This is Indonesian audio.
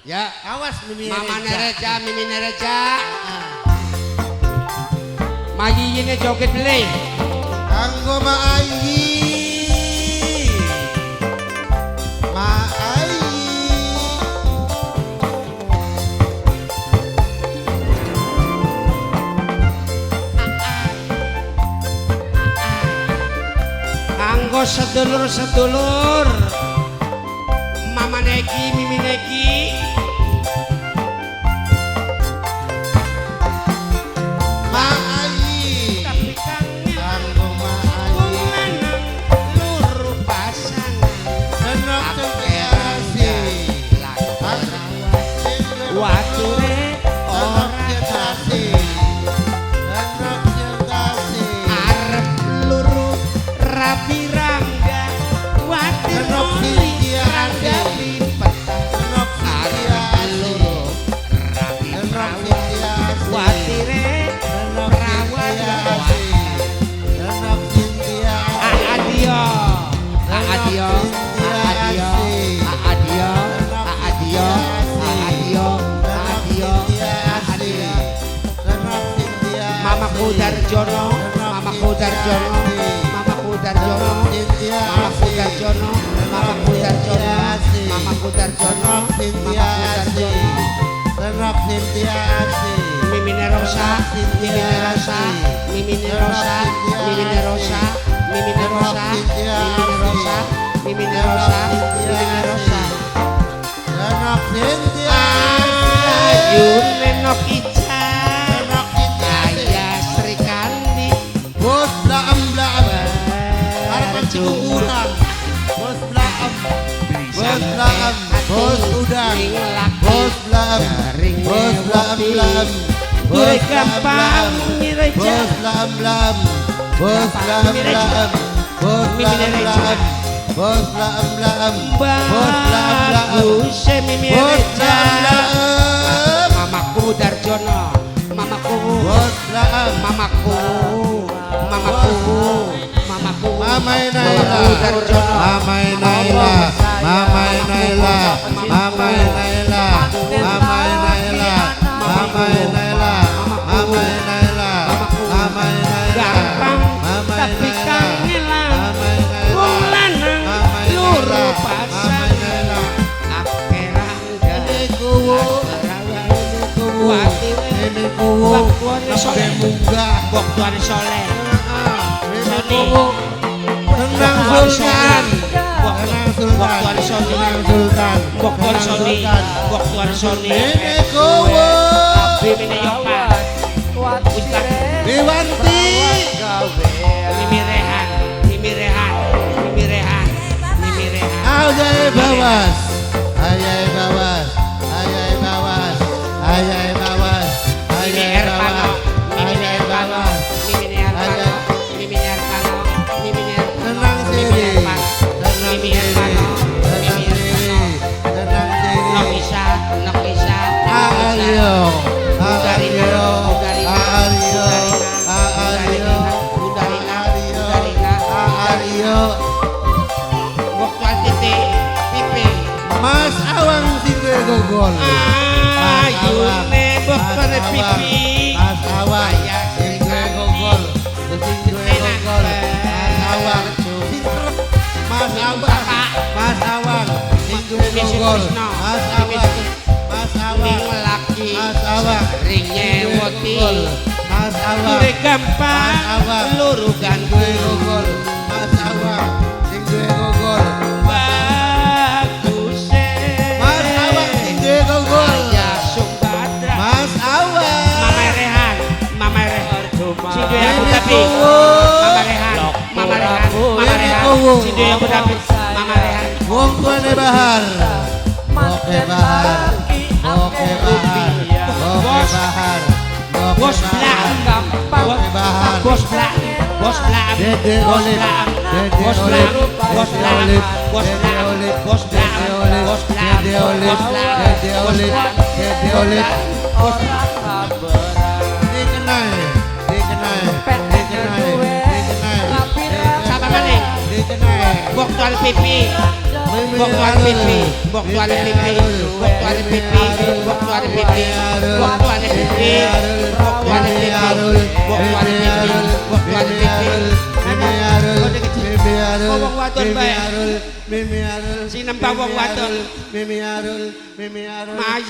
Ya, awas Mimi Mama Nereja. Nereja, Mimi Nereja. Magi ini joget beli. Anggo Ma Ayi. Ma Ayi. Anggo sedulur-sedulur. Mama Neki, Mimi Neki. Ma Ayi. Tapi kangen Anggo Ma Ayi. lanang luru pasangan. Senok cengkeasi. Wature Senok ora cengkeasi. Senok cengkeasi. arep luru rapi rangga. Watir Senok oli Cynthia rangga Asih. lipet. Senok Cynthia Arep Asih. luru rapi Senok rawa. Cynthia Asih. Watire Senok perawat Cynthia Asih. Senok Cynthia Asih. Adio, Adio, Adio, Adio, Adio, Adio, Adio, Adio. Mama Kudarjono, Mama Kudarjono, Mama Kudarjono, Mama Kudarjono, Mama Kudarjono, Mama Kudarjono, Mama Kudarjono. Senok Cynthia Asih. Mimine Rosa, Mimine Rosa, Mimine Rosa, Mimine Rosa, Mimine Rosa, Mimine Rosa, Mimine Rosa, Mimine Rosa. Senok Cynthia Ayu Asih. nenok ica, Senok Cynthia Asih. Ayah Sri Kandi, Bos blaam blaam. Harapan cukup udang. Bos blaam. Bos blaam. Bos udang. Bos blaam. Bos blaam blaam. Gue gampang nyireja, Bos blaam blaam. Bos blaam blaam. Bos blaam blaam. Bos blaam blaam. Bos blaam blaam. bagus Mimi Bos Reja. blaam blaam. Mamaku Darjono, mamaku, Bos blaam. mamaku, mamaku, mamaku, Mamai mamaku Darjono, Mamai Naila, Mamai Naila, Mamai Naila, Mamai Naila, Mamai Naila, Mamai Naila, Mamai Naila, gampang Mamai tapi Naila, kangelan, Mamai Naila, wong lanang Mamai luru Naila, Mamai pasangan, Naila. akerangga, Ini kuwu, ini kuwu, ini kuwu, Waktuane soleh, munggah. waktuane soleh, Ini kuwu, tenang Sultan. Tenang Sultan. waktuane soleh, Tenang Sultan. waktuane Tenang soleh, Sultan. waktuane soleh. Ini kuwu. Bimine Yopa, Ustaz Dewanti. Mimi Rehan, Mimi Rehan, Mimi Rehan, Mimi Rehan. Ayai bawas. Ayai bawas. Ayai bawas. Ayai bawas. Mimi Ayai Erpano, bawas. Mimi Ayai Erpano, bawas. Mimi Erpano, Mimi Erpano, Mimi Erpano, Tenang Mimi sini. Erpano, Tenang Mimi sini. Erpano, Tenang Mimi sini. Erpano. Tenang sini. Nokisa, Nokisa, Aario. Budarina, Aario. Budarina, Aario. Budarina, Aario. Budarina, Aario. Budarina, Aario. Waktu titik, pipi. Mas Awang Sindre Gogol. Ayu nebok pada pipi. Mas Awang Sindre Gogol. Sindre Gogol. Mas Awang. Mas Awang. Mas Awang. Sindre Gogol. Mas Awang. Mas Ning Awang. laki Mas Awang. ring nyewoti. Mas Awang. Gue gampang Mas Awang. luru Sindre gantung. Gogol. Mas Awang. Sindre Gogol. Bagus Mas Awang Sindre Gogol. Ayah Sumbadra. Mas Awang. Mama Rehan, Mama Rehan. Sido yang Ini Tapi. kuwu. Mama Rehan, Mama Rehan, Mama Ini Rehan. kuwu. Sido yang Tapi. Mama Rehan. Wong tuane bahar. Oke bahar. Oke bahar. Oke bahar. Bos Blam, Oke bahar. Bos Blam, Bos Blam, Dede Bos Olip. Blam, Dede Bos Olip. Blam, Bos Dede Blam, Olip. Bos Dede Blam, Olip. Bos Blam, Dede Olip. Bos Blam, Dede Olip. Bos Blam, Dede Bos Olip. Blam, Dede Olip. Bos Dikenai. Dikenai. Dikenai. Dikenai. Sama maning, Dikenai. bok tuan pipi, bok tuan pipi, bok tuan pipi, bok tuan pipi, bok tuan pipi, bok tuan pipi, bok tuan pipi, bok tuan pipi, bok tuan pipi. Wong wadon bae. Mimi Arul, Sinembah wong wadon. Mimi Arul, Mimi Arul. Maji